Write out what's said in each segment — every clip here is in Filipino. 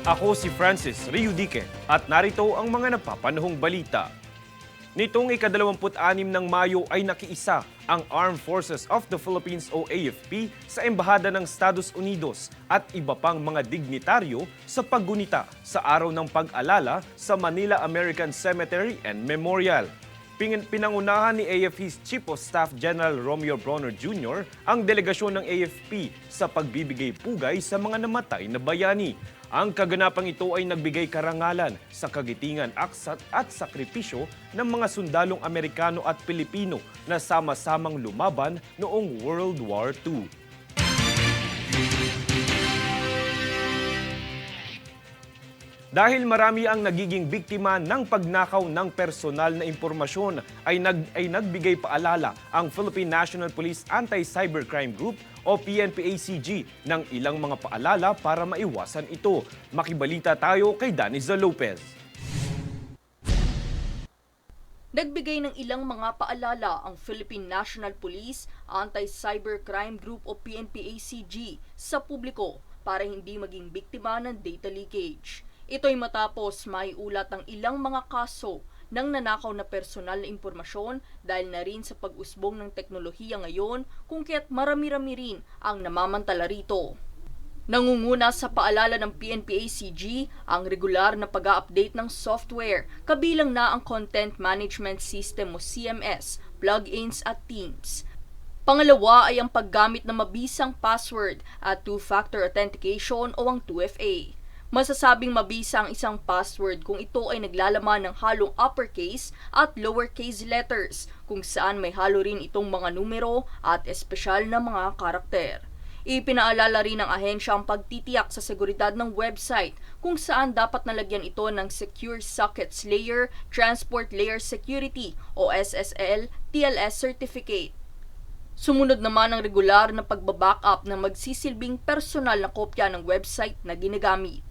Ako si Francis Riudique at narito ang mga napapanahong balita. Nitong ika-26 ng Mayo ay nakiisa ang Armed Forces of the Philippines o AFP sa Embahada ng Estados Unidos at iba pang mga dignitaryo sa paggunita sa Araw ng Pag-alala sa Manila American Cemetery and Memorial. Pinangunahan ni AFP's Chief of Staff General Romeo Bronner Jr. ang delegasyon ng AFP sa pagbibigay pugay sa mga namatay na bayani. Ang kaganapang ito ay nagbigay karangalan sa kagitingan aksat at sakripisyo ng mga sundalong Amerikano at Pilipino na sama-samang lumaban noong World War II. Dahil marami ang nagiging biktima ng pagnakaw ng personal na impormasyon ay nagbigay paalala ang Philippine National Police Anti-Cybercrime Group o PNP-ACG ng ilang mga paalala para maiwasan ito. Makibalita tayo kay Daniza Lopez. Nagbigay ng ilang mga paalala ang Philippine National Police Anti-Cybercrime Group o PNP-ACG sa publiko para hindi maging biktima ng data leakage. Ito'y matapos maiulat ang ilang mga kaso ng nanakaw na personal na impormasyon dahil na rin sa pag-usbong ng teknolohiya ngayon kung kaya't marami-rami rin ang namamantala rito. Nangunguna sa paalala ng PNP-ACG ang regular na pag-update ng software, kabilang na ang Content Management System o CMS, plugins at themes. Pangalawa ay ang paggamit ng mabisang password at two-factor authentication o ang 2FA. Masasabing mabisa ang isang password kung ito ay naglalaman ng halong uppercase at lowercase letters, kung saan may halo rin itong mga numero at espesyal na mga karakter. Ipinaalala rin ng ahensya ang pagtitiyak sa seguridad ng website, kung saan dapat nalagyan ito ng Secure Sockets Layer, Transport Layer Security o SSL, TLS certificate. Sumunod naman ang regular na pagbabackup na magsisilbing personal na kopya ng website na ginagamit.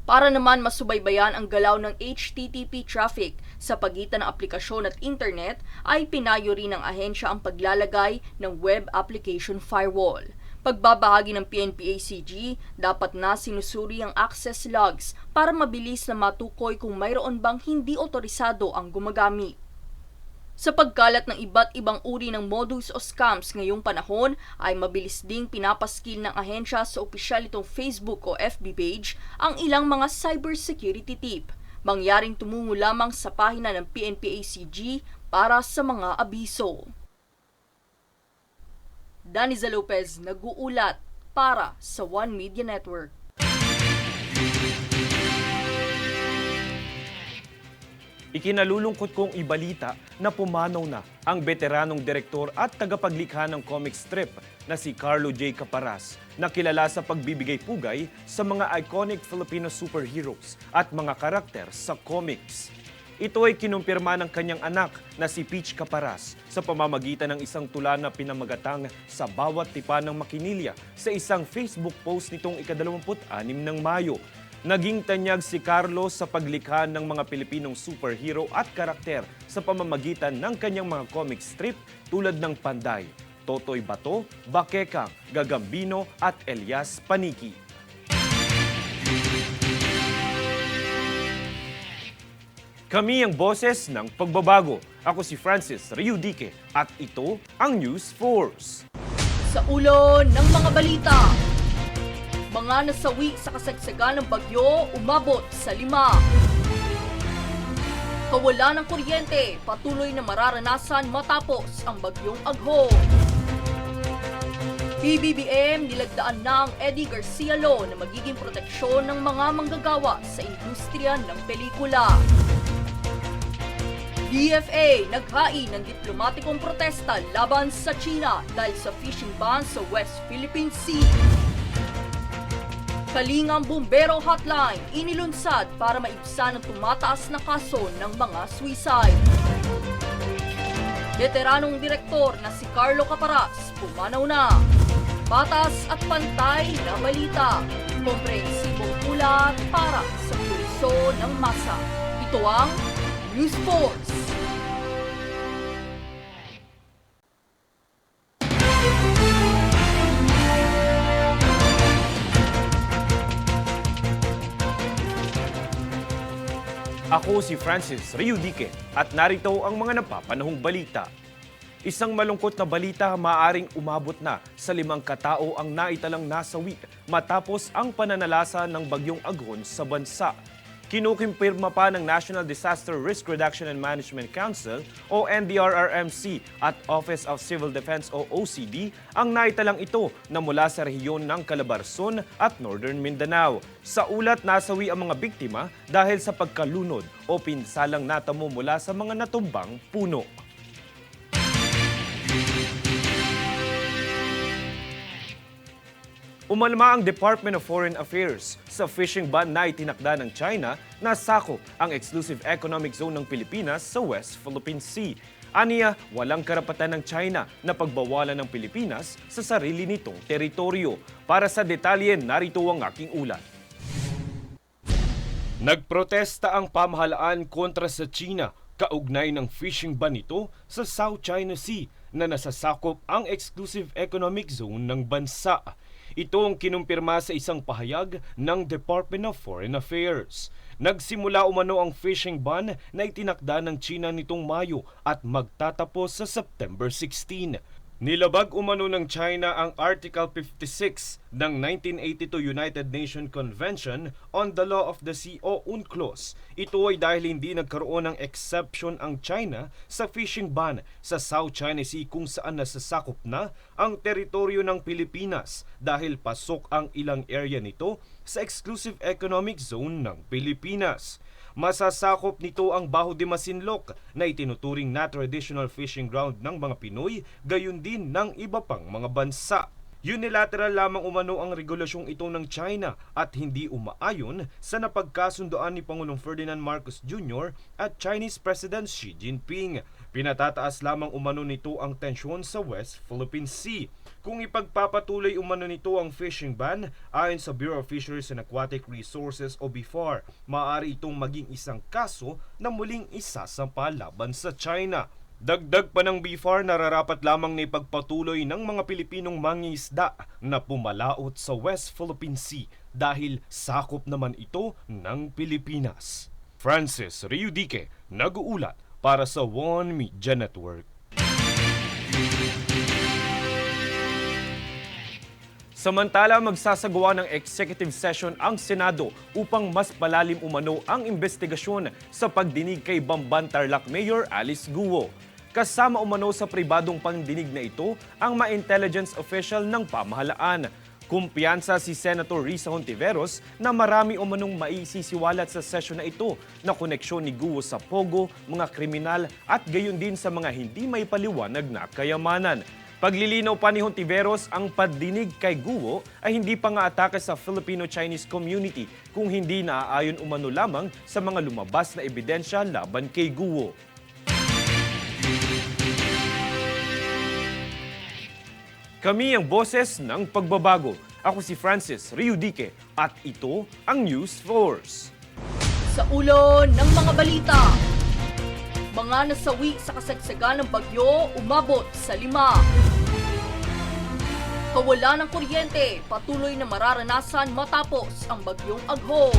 Para naman masubaybayan ang galaw ng HTTP traffic sa pagitan ng aplikasyon at internet, ay pinayo rin ng ahensya ang paglalagay ng Web Application Firewall. Pagbabahagi ng PNP-ACG, dapat na sinusuri ang access logs para mabilis na matukoy kung mayroon bang hindi otorisado ang gumagamit. Sa pagkalat ng iba't ibang uri ng modus o scams ngayong panahon, ay mabilis ding pinapaskil ng ahensya sa opisyal itong Facebook o FB page ang ilang mga cybersecurity tip. Mangyaring tumungo lamang sa pahina ng PNP-ACG para sa mga abiso. Daniza Lopez, nag-uulat para sa One Media Network. Ikinalulungkot kong ibalita na pumanaw na ang veteranong direktor at tagapaglikha ng comic strip na si Carlo J. Caparas, na kilala sa pagbibigay pugay sa mga iconic Filipino superheroes at mga karakter sa comics. Ito ay kinumpirma ng kanyang anak na si Peach Caparas sa pamamagitan ng isang tula na pinamagatang Sa Bawat Tipa ng Makinilya sa isang Facebook post nitong ika-26 ng Mayo. Naging tanyag si Carlos sa paglikha ng mga Pilipinong superhero at karakter sa pamamagitan ng kanyang mga comic strip tulad ng Panday, Totoy Bato, Bakekang, Gagambino at Elias Paniki. Kami ang boses ng pagbabago. Ako si Francis Riudique at ito ang News Force. Sa ulo ng mga balita, mga nasawi sa kasagsagan ng bagyo umabot sa 5. Kawalan ng kuryente, patuloy na mararanasan matapos ang bagyong Agho. PBBM nilagdaan ng Eddie Garcia Law na magiging proteksyon ng mga manggagawa sa industriya ng pelikula. DFA naghain ng diplomatikong protesta laban sa China dahil sa fishing ban sa West Philippine Sea. Kalingang Bumbero Hotline inilunsad para maibsan ang tumataas na kaso ng mga suicide. Veteranong direktor na si Carlo Caparas pumanaw na. Patas at pantay na balita. Komprehensibong ulat para sa pulso ng masa. Ito ang News Force. Ako si Francis Riudique at narito ang mga napapanahong balita. Isang malungkot na balita maaring umabot na sa 5 katao ang naitalang nasawi matapos ang pananalasa ng bagyong Aghon sa bansa. Kinukumpirma pa ng National Disaster Risk Reduction and Management Council o NDRRMC at Office of Civil Defense o OCD ang naitalang ito na mula sa rehiyon ng Calabarzon at Northern Mindanao. Sa ulat, nasawi ang mga biktima dahil sa pagkalunod o pinsalang natamo mula sa mga natumbang puno. Umalma ang Department of Foreign Affairs sa fishing ban na itinakda ng China na sakop ang exclusive economic zone ng Pilipinas sa West Philippine Sea. Aniya, walang karapatan ng China na pagbawalan ng Pilipinas sa sarili nitong teritoryo. Para sa detalye, narito ang aking ulat. Nagprotesta ang pamahalaan kontra sa China kaugnay ng fishing ban nito sa South China Sea na nasasakop ang exclusive economic zone ng bansa. Ito ang kinumpirma sa isang pahayag ng Department of Foreign Affairs. Nagsimula umano ang fishing ban na itinakda ng China nitong Mayo at magtatapos sa September 16. Nilabag umano ng China ang Article 56 ng 1982 United Nations Convention on the Law of the Sea o UNCLOS. Ito ay dahil hindi nagkaroon ng exception ang China sa fishing ban sa South China Sea kung saan nasasakop na ang teritoryo ng Pilipinas dahil pasok ang ilang area nito sa exclusive economic zone ng Pilipinas. Masasakop nito ang Baho de Masinloc na itinuturing na traditional fishing ground ng mga Pinoy, gayon din ng iba pang mga bansa. Unilateral lamang umano ang regulasyong ito ng China at hindi umaayon sa napagkasundoan ni Pangulong Ferdinand Marcos Jr. at Chinese President Xi Jinping. Pinatataas lamang umano nito ang tensyon sa West Philippine Sea. Kung ipagpapatuloy umano nito ang fishing ban, ayon sa Bureau of Fisheries and Aquatic Resources o BIFAR, maaari itong maging isang kaso na muling isasampa laban sa China. Dagdag pa ng BIFAR, nararapat lamang na ipagpatuloy ng mga Pilipinong mangingisda na pumalaot sa West Philippine Sea dahil sakop naman ito ng Pilipinas. Francis Riudique, nag-uulat para sa One Media Network. Samantala, magsasagawa ng executive session ang Senado upang mas palalim umano ang investigasyon sa pagdinig kay Bamban Tarlac Mayor Alice Guo. Kasama umano sa pribadong pangdinig na ito ang ma-intelligence official ng pamahalaan. Kumpiyansa si Senator Risa Hontiveros na marami umanong maisisiwalat sa session na ito na koneksyon ni Guo sa Pogo, mga kriminal at gayon din sa mga hindi may paliwanag na kayamanan. Paglilinaw pa ni Hontiveros, ang pagdinig kay Guo ay hindi pa nga atake sa Filipino-Chinese community kung hindi naaayon umano lamang sa mga lumabas na ebidensya laban kay Guo. Kami ang boses ng pagbabago. Ako si Francis Riudique at ito ang News Force. Sa ulo ng mga balita, mga nasawi sa kasagsagan ng bagyo umabot sa 5. Kawalan ng kuryente, patuloy na mararanasan matapos ang bagyong Aghon.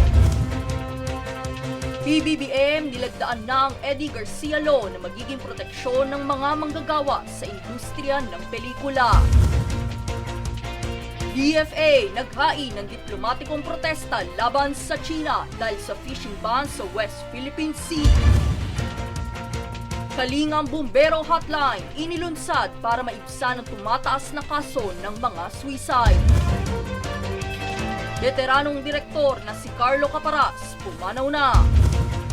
PBBM nilagdaan na ang Eddie Garcia Law na magiging proteksyon ng mga manggagawa sa industriya ng pelikula. DFA naghain ng diplomatikong protesta laban sa China dahil sa fishing ban sa West Philippine Sea. Kalingang Bumbero Hotline inilunsad para maibsan ang tumataas na kaso ng mga suicide. Veteranong direktor na si Carlo Caparas pumanaw na.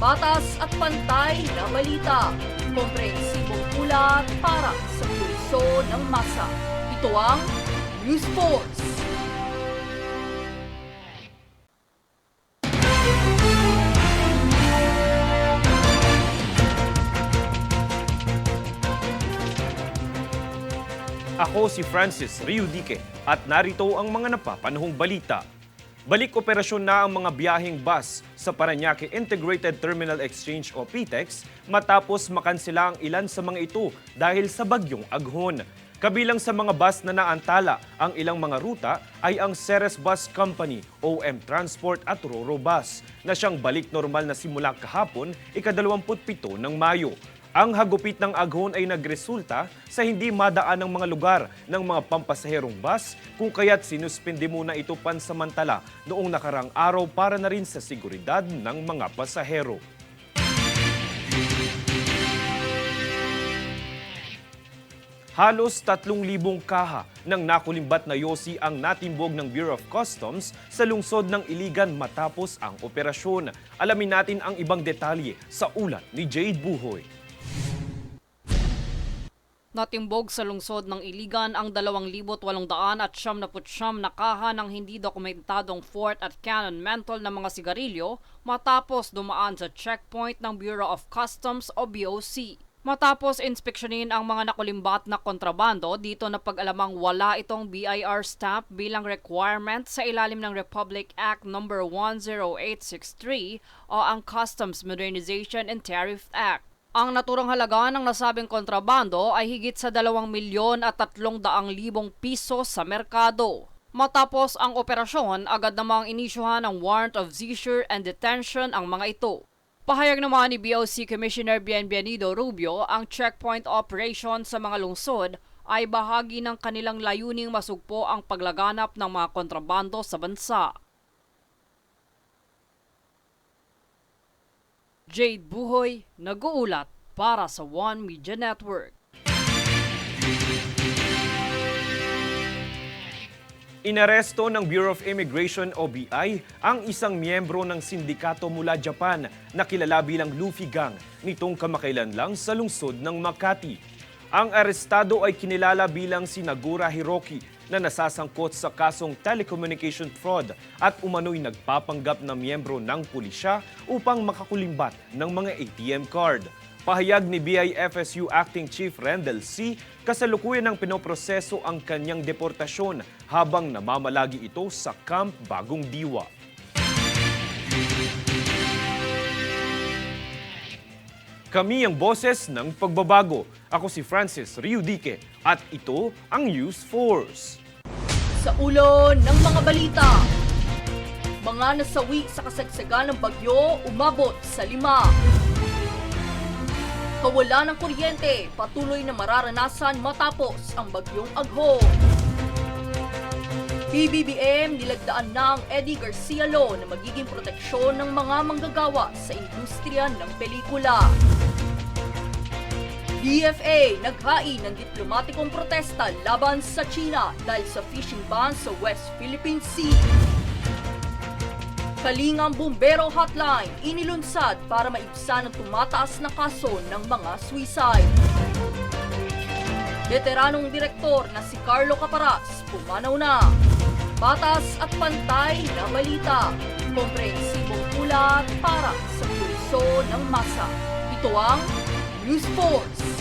Batas at pantay na balita. Komprehensibong ulat para sa pulso ng masa. Ito ang News Force. Ako si Francis Riudique at narito ang mga napapanahong balita. Balik operasyon na ang mga biyaheng bus sa Parañaque Integrated Terminal Exchange o PTEX matapos makansela ang ilan sa mga ito dahil sa bagyong Aghon. Kabilang sa mga bus na naantala ang ilang mga ruta ay ang Ceres Bus Company, OM Transport at Roro Bus na siyang balik normal na simula kahapon, ika-27 ng Mayo. Ang hagupit ng aghon ay nagresulta sa hindi madaan ng mga lugar ng mga pampasaherong bus kung kaya't sinuspende muna ito pansamantala noong nakarang araw para na rin sa seguridad ng mga pasahero. Halos 3,000 kaha ng nakulimbat na yosi ang natimbog ng Bureau of Customs sa lungsod ng Iligan matapos ang operasyon. Alamin natin ang ibang detalye sa ulat ni Jade Buhoy. Natimbog sa lungsod ng Iligan ang 2,800 at 79 na kaha ng hindi dokumentadong Fort at Cannon menthol na mga sigarilyo matapos dumaan sa checkpoint ng Bureau of Customs o BOC. Matapos inspeksyonin ang mga nakulimbat na kontrabando, dito na pag-alamang wala itong BIR stamp bilang requirement sa ilalim ng Republic Act No. 10863 o ang Customs Modernization and Tariff Act. Ang naturang halaga ng nasabing kontrabando ay higit sa 2,300,000 piso sa merkado. Matapos ang operasyon, agad namang inisyuhan ng warrant of seizure and detention ang mga ito. Pahayag naman ni BOC Commissioner Bienvenido Rubio, ang checkpoint operation sa mga lungsod ay bahagi ng kanilang layuning masugpo ang paglaganap ng mga kontrabando sa bansa. Jade Buhoy, nag-uulat para sa One Media Network. Inaresto ng Bureau of Immigration o BI ang isang miyembro ng sindikato mula Japan na kilala bilang Luffy Gang nitong kamakailan lang sa lungsod ng Makati. Ang arestado ay kinilala bilang si Nagura Hiroki na nasasangkot sa kasong telecommunication fraud at umano'y nagpapanggap na miyembro ng pulisya upang makakulimbat ng mga ATM card. Pahayag ni BIFSU Acting Chief Rendel C., kasalukuyan ng pinoproseso ang kanyang deportasyon habang namamalagi ito sa Camp Bagong Diwa. Kami ang boses ng pagbabago. Ako si Francis Riudique at ito ang News Force. Sa ulo ng mga balita, mga nasawi sa kasagsagan ng bagyo umabot sa 5. Kawalan ng kuryente, patuloy na mararanasan matapos ang bagyong Aghon. PBBM nilagdaan na ang Eddie Garcia Law na magiging proteksyon ng mga manggagawa sa industriya ng pelikula. DFA naghain ng diplomatikong protesta laban sa China dahil sa fishing ban sa West Philippine Sea. Kalingang Bumbero Hotline inilunsad para maibsan ang tumataas na kaso ng mga suicide. Veteranong direktor na si Carlo Caparas pumanaw na. Patas at pantay na balita. Komprehensibong ulat para sa pulso ng masa. Ito ang News Force.